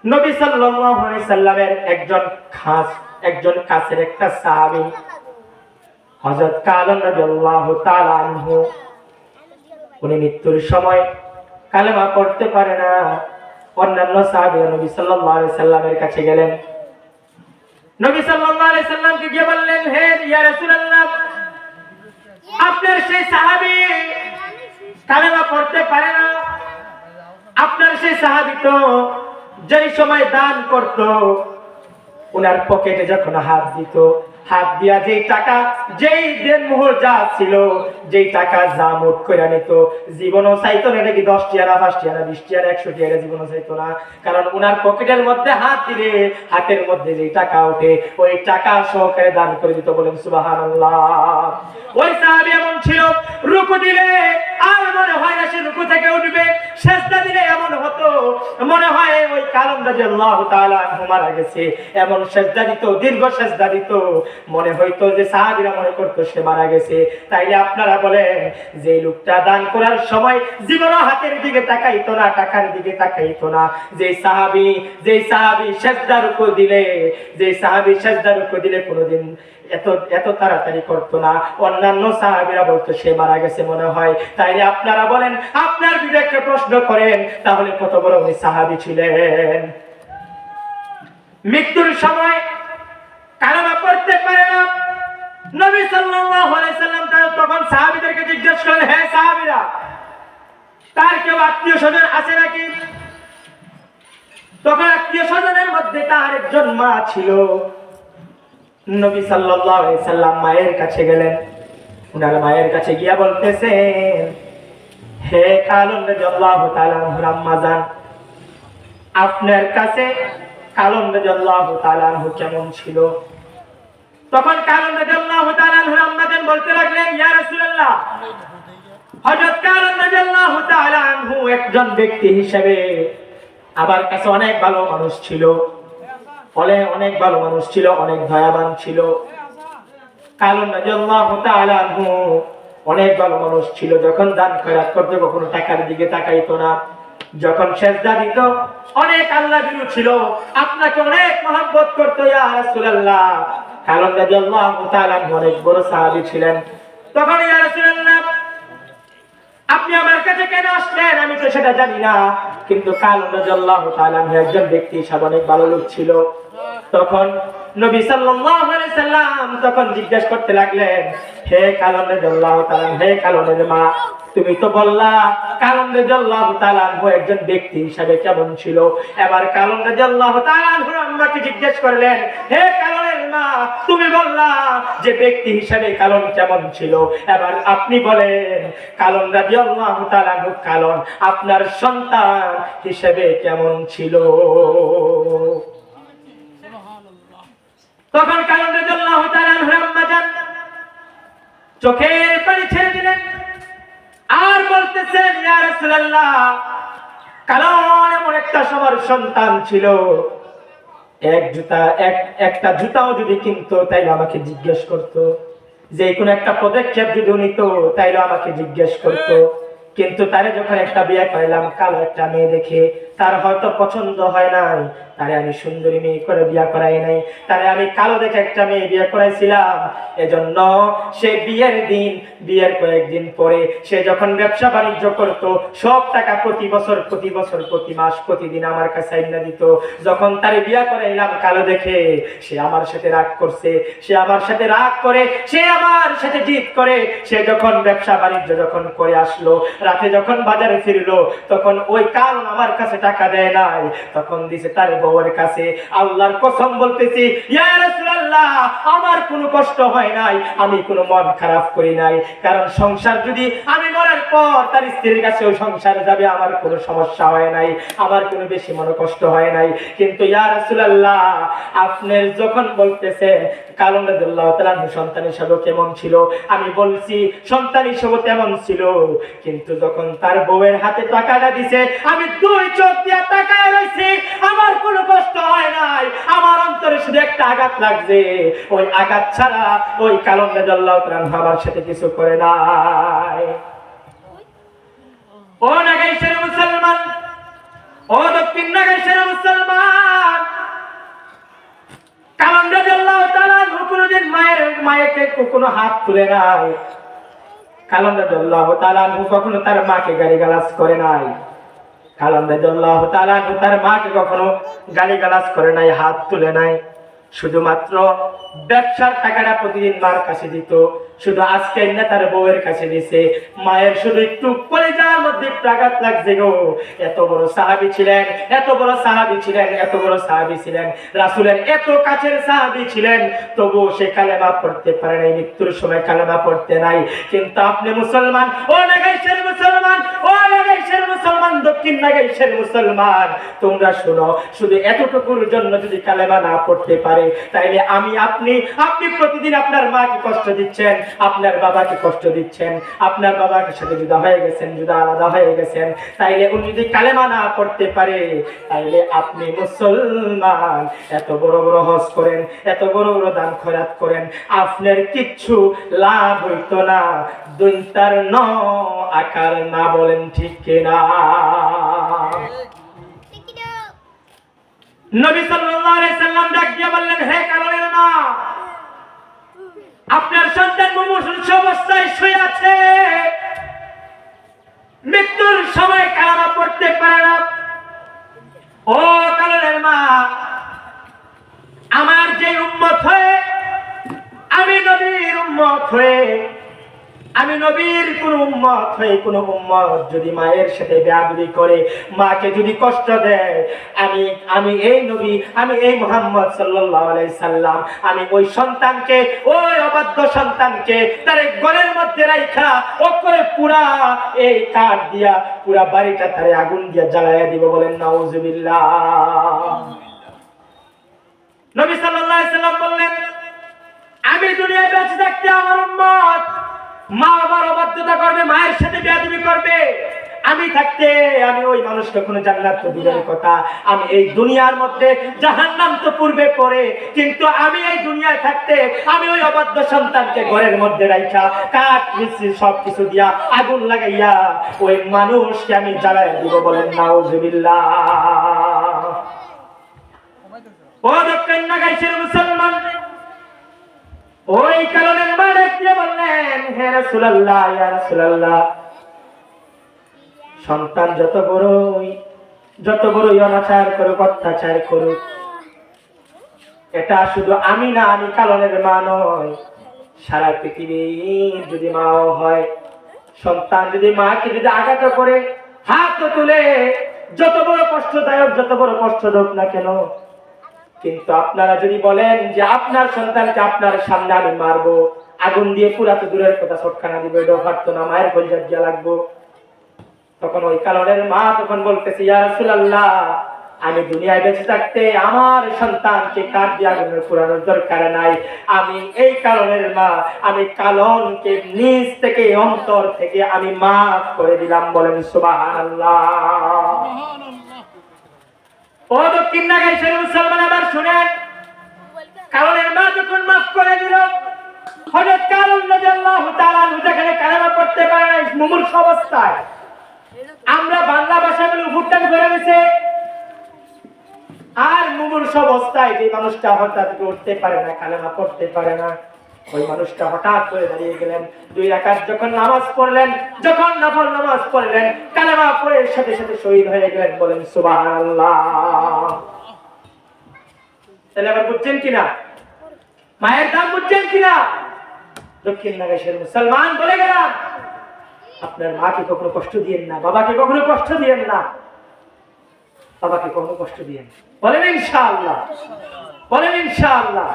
নবী সাল্লাল্লাহু আলাইহি সাল্লামের একজন কাছের একটা সাহাবী হযরত কালন রাদিয়াল্লাহু তাআলা আনহু, উনি মৃত্যুর সময় কালেমা পড়তে পারে না। অন্যান্য সাহাবীরা নবী সাল্লাল্লাহু আলাইহি সাল্লামের কাছে গেলেন। নবী সাল্লাল্লাহু আলাইহি সাল্লামকে গিয়ে বললেন, হে ইয়া রাসূলুল্লাহ, আপনার সেই সাহাবী কালেমা পড়তে পারে না। আপনার সেই সাহাবী তো যেই সময় দান করত, উনার পকেটে যখন হাত দিত, হাত দিয়া যেই টাকা, যেই দেনমোহর যা ছিল, যেই টাকা যা মুঠ করে নিত, জীবনও চাইতো না। এটা কি 10 টিয়ারা, 5 টিয়ারা, 20 টিয়ারা, 100 টিয়ারা জীবনও চাইতো না। কারণ উনার পকেটের মধ্যে হাত দিলে হাতের মধ্যে যেই টাকা ওঠে, ওই টাকা সহকারে দান করে দিত। বলেন সুবহানাল্লাহ। ওই সাহাবী এমন ছিল, রুকু দিলে আর মনে হয় না সে রুকু থেকে উঠবে, সিজদা দিলে এমন হতো মনে হয় ওই কালম রাদিয়াল্লাহু তাআলা আনহু মারা গেছে। এমন সিজদা দিত, দীর্ঘ সিজদা দিত, মনে হইতো যে সাহাবীরা মনে করতো সে মারা গেছে। তাইলে আপনারা বলেন, যে লোকটা দান করার সময় জীবনও হাতের দিকে তাকাইতো না, টাকার দিকে তাকাইতো না, যে সাহাবী সিজদা রুকু দিলে কোনোদিন এত তাড়াতাড়ি করতো না। অন্যান্য সাহাবীরা বলতো সে মারা গেছে মনে হয়। তাইলে আপনারা বলেন, আপনার বিবেককে প্রশ্ন করেন, তাহলে কত বড় উনি সাহাবী ছিলেন। মৃত্যুর সময় কালেমা পড়তে পারে না। নবী সাল্লাল্লাহু আলাইহি সাল্লাম তখন সাহাবীদেরকে জিজ্ঞেস করলেন, হে সাহাবীরা, তার কেউ আত্মীয় স্বজন আছে নাকি? তখন আত্মীয় স্বজনের মধ্যে তার একজন মা ছিল। নবী সাল্লাল্লাহু আলাইহি সাল্লাম মায়ের কাছে গেলেন। উনার মায়ের কাছে গিয়া বলতেছেন, হে কালন রাদিয়াল্লাহু তাআলা আনহুর আম্মা জান, আপনার কাছে কালন রাদিয়াল্লাহু তাআলা আনহু কেমন ছিল? তখন কালন রাদিয়াল্লাহু তাআলা আনহুর আম্মা জান বলতে লাগলেন, ইয়া রাসূলুল্লাহ, হযরত কালন রাদিয়াল্লাহু তাআলা আনহু একজন ব্যক্তি হিসেবে আমার কাছে অনেক ভালো মানুষ ছিল, অনেক ভালো মানুষ ছিল, অনেক দয়াবান ছিল। কালন রাদিয়াল্লাহু তাআলা আনহু অনেক ভালো মানুষ ছিল। যখন দান খয়রাত করতে কখনো টাকার দিকে তাকাইতো না। যখন সিজদা দিত অনেক আল্লাহ ভীরু ছিল, আপনাকে অনেক মহব্বত করত ইয়া রাসূলুল্লাহ। কালন রাদিয়াল্লাহু তাআলা অনেক বড় সাহাবী ছিলেন। তখন ইয়া রাসূলুল্লাহ, আপনি আমার কাছে কেন আসলেন আমি তো সেটা জানি না, কিন্তু কালন রাদিয়াল্লাহু তাআলা একজন ব্যক্তি হিসাবে অনেক ভালো লোক ছিল। তখন নবী সাল্লাল্লাহু আলাইহি সাল্লাম তখন জিজ্ঞেস করতে লাগলেন, হে কালন রাদিয়াল্লাহু তাআলা, হে কালনের মা, তুমি তো বললা কালন রাদিয়াল্লাহু তাআলা একজন ব্যক্তি হিসাবে কেমন ছিল। এবার কালন রাদিয়াল্লাহু তাআলা আম্মাকে জিজ্ঞেস করলেন, হে কালনের মা, তুমি বললা যে ব্যক্তি হিসাবে কালন কেমন ছিল, এবার আপনি বলেন কালন রাদিয়াল্লাহু তাআলা কালন আপনার সন্তান হিসেবে কেমন ছিল। তখন কালন রাদিয়াল্লাহু তাআলা আম্মা জান চোখের পানি ছেড়ে দিলেন আর বলতেছেন, ইয়া রাসূলুল্লাহ, কালন এমন একটা সবার সন্তান ছিল, একটা জুতাও যদি কিনতো তাইলে আমাকে জিজ্ঞেস করতো, যে কোনো একটা পদক্ষেপ যদি নিত তাইলে আমাকে জিজ্ঞেস করতো। কিন্তু তারে যখন একটা বিয়ে করাইলাম কালো একটা মেয়ে দেখে, তার হয়তো পছন্দ হয় নাই, তারে আমি সুন্দরী মেয়ে করে বিয়ে করাই নাই, তারে আমি কালো দেখে একটা মেয়ে বিয়ে করাইছিলাম। এজন্য সে বিয়ের কয়েকদিন পরে সে যখন ব্যবসা বাণিজ্য করত, সব টাকা প্রতি বছর প্রতি মাস প্রতিদিন আমার কাছে আইনা দিত। যখন তারে বিয়ে করাইলাম কালো দেখে, সে আমার সাথে রাগ করছে, সে আমার সাথে রাগ করে, সে আমার সাথে জিদ করে। সে যখন ব্যবসা বাণিজ্য যখন করে আসলো, রাতে যখন বাজারে ফিরলো, তখন ওই কালন আমার কাছে টাকা দেয় নাই, তখন দিছে তার বউয়ের কাছে। আল্লাহর কসম বলতেছি, ইয়া রাসূলুল্লাহ, আমার কোনো কষ্ট হয় নাই, আমি কোনো মন খারাপ করি নাই। কারণ সংসার যদি আমি মরার পর তার স্ত্রীর কাছে ওই সংসার যাবে, আমার কোনো সমস্যা হয় নাই, আমার কোনো বেশি মনে কষ্ট হয় নাই। কিন্তু ইয়া রাসূলুল্লাহ, আপনি যখন বলতেছেন কালন রাদিয়াল্লাহু তাআলা সন্তান হিসেবে কেমন ছিল, আমি বলছি সন্তান হিসেবে তেমন ছিল, কিন্তু যখন তার বউয়ের হাতে টাকাটা দিছে আমি দুই চোখ দিয়ে তাকায় রইছি, আমার কোনো কষ্ট হয় নাই, আমার অন্তরে শুধু একটা আঘাত লাগছে। ওই আঘাত ছাড়া ওই কালন রাদিয়াল্লাহু তাআলা আমার সাথে কিছু করে নাই। ও নাগাইশের মুসলমান, ও ও দক্ষিণ নাগেশ্বর মুসলমান, কালাম রাদিয়াল্লাহু তাআলা কোনদিন মায়েকে কোনো হাত তুলে নাই। কালাম রাদিয়াল্লাহু তাআলা কখনো তার মাকে গালিগালাজ করে নাই। কালাম রাদিয়াল্লাহু তাআলা তার মাকে কখনো গালিগালাজ করে নাই, হাত তুলে নাই। শুধুমাত্র ব্যবসার টাকাটা প্রতিদিন মার কাছে দিত, শুধু আজকে না তার বউয়ের কাছে দিছে। মায়ের শুধু একটু কলিজার মধ্যে প্রাঘাত লাগছে গো। এত বড় সাহাবী ছিলেন, এত বড় সাহাবী ছিলেন, এত বড় সাহাবী ছিলেন, রাসূলের এত কাছের সাহাবী ছিলেন, তবুও সে কালেমা পড়তে পারে নাই, মৃত্যুর সময় কালেমা পড়তে নাই। কিন্তু আপনি মুসলমান, ও নাগাইশের মুসলমান, ও নাগাইশের মুসলমান, দক্ষিণ নাগাইশের মুসলমান, তোমরা শুনো, শুধু এতটুকুর জন্য যদি কালেমা না পড়তে পারে, তাইলে আপনি প্রতিদিন আপনার মাকে কষ্ট দিচ্ছেন, আপনার বাবাকে কষ্ট দিচ্ছেন, আপনার বাবার সাথে জুদা হয়ে গেছেন, জুদা আলাদা হয়ে গেছেন। তাইলে উনি যদি কালেমা না পড়তে পারে, তাইলে আপনি মুসলমান, এত বড় বড় হজ করেন, এত বড় বড় দান খয়রাত করেন, আপনার কিচ্ছু লাভ হইতো না। দৈন্তার ন আকার না, বলেন ঠিক কিনা? নবী সাল্লাল্লাহু আলাইহি সাল্লাম ডাক দিয়ে বললেন, হে কারণের মা, আপনার সন্তান মুমূর্ষু অবস্থায় শুয়ে আছে, মৃত্যুর সময় কালেমা পড়তে পারে না। ও কারণের মা, আমার যে উম্মত হয়ে, আমি নবীর উম্মত হয়ে, আমি নবীর কোন উম্মত হয়ে, কোন উম্মত যদি মায়ের সাথে বেয়াদবি করে, মাকে যদি কষ্ট দেয়, আমি এই নবী, আমি এই মুহাম্মদ সাল্লাল্লাহু আলাইহি সাল্লাম, আমি ওই সন্তানকে, ওই অবাধ্য সন্তানকে তার ঘরের মধ্যে রাইখা ও করে পুরা এই কাঠ দিয়া পুরা বাড়িটা তারে আগুন দিয়া জ্বালাইয়া দিব। বলেন নাউজুবিল্লাহ। নবী সাল্লাল্লাহু আলাইহি সাল্লাম বললেন, আমি দুনিয়ায় বেঁচে থাকতে আমার উম্মত মা বাবার অবাধ্যতা করবে, মায়ের সাথে বেয়াদবি করবে, আমি থাকতে আমি ওই মানুষকে কোনো জান্নাত তো দূরের কথা, আমি এই দুনিয়ার মধ্যে জাহান্নাম তো পূর্বে পড়ে, কিন্তু আমি এই দুনিয়ায় থাকতে আমি ওই অবাধ্য সন্তানকে ঘরের মধ্যে রাইখা কাঠ মিস্ত্রি সবকিছু দিয়া আগুন লাগাইয়া ওই মানুষকে আমি জ্বালাইয়া দিব। বলেন নাউজুবিল্লাহ। ও দক্ষিণ নাগাইশের মুসলমান, ওই কারণে মা ডাক দিয়ে বললেন, হে রাসূলুল্লাহ, ইয়া রাসূলুল্লাহ, সন্তান যত বড়ই অনাচার করুক, অত্যাচার করুক, এটা শুধু আমি না, আমি কারণের মা নয়, সারা পৃথিবীর যদি মাও হয়, সন্তান যদি মাকে যদি আঘাত করে, হাত তুলে, যত বড় কষ্টদায়ক, যত বড় কষ্ট হোক না কেন, কিন্তু আপনারা যদি বলেন যে আপনার সন্তানকে আপনার সামনে আমি মারবো, আগুন দিয়ে পুরা তো দূরের কথা, ছটখানা দিব, এটা পারতো না, মায়ের কলিজা গিয়া লাগবো, তখন ওই কারণের মা তখন বলতেছে, ইয়া রাসূলুল্লাহ, আমি দুনিয়ায় বেঁচে থাকতে আমার সন্তানকে কাঠ দিয়ে আগুনের পুরানোর দরকার নাই। আমি এই কারণের মা, আমি কালনকে নিজ থেকে, অন্তর থেকে আমি মাফ করে দিলাম। বলেন সুবহানাল্লাহ। ও দক্ষিণ নাগাইশের মুসলমান, আবার শুনেন, কারণের মা যখন মাফ করে দিল, হযরত কারণ রাদিয়াল্লাহু তাআলা যেখানে কালেমা পড়তে পারে না, মুমূর্ষু অবস্থায়, আমরা বাংলা ভাষায় বলে উফুরটান করে গেছে, আর মুমূর্ষু অবস্থায় যে মানুষটা হঠাৎ উঠতে পারে না, কালেমা পড়তে পারে না, ওই মানুষটা হঠাৎ করে দাঁড়িয়ে গেলেন, 2 রাকাত যখন নামাজ পড়লেন, যখন নফল নামাজ পড়লেন, কালেমা পড়ে সাথে সাথে শহীদ হয়ে গেলেন। বলেন সুবহানাল্লাহ। তাহলে আবার বুঝছেন কিনা? মায়ের দাম বুঝছেন কিনা? দক্ষিণ নাগাইশের মুসলমান বলে গেলাম, আপনার মাকে কখনো কষ্ট দিয়েন না, বাবাকে কখনো কষ্ট দিয়েন না, বাবাকে কখনো কষ্ট দিয়েন। বলেন ইনশাআল্লাহ, বলেন ইনশাআল্লাহ।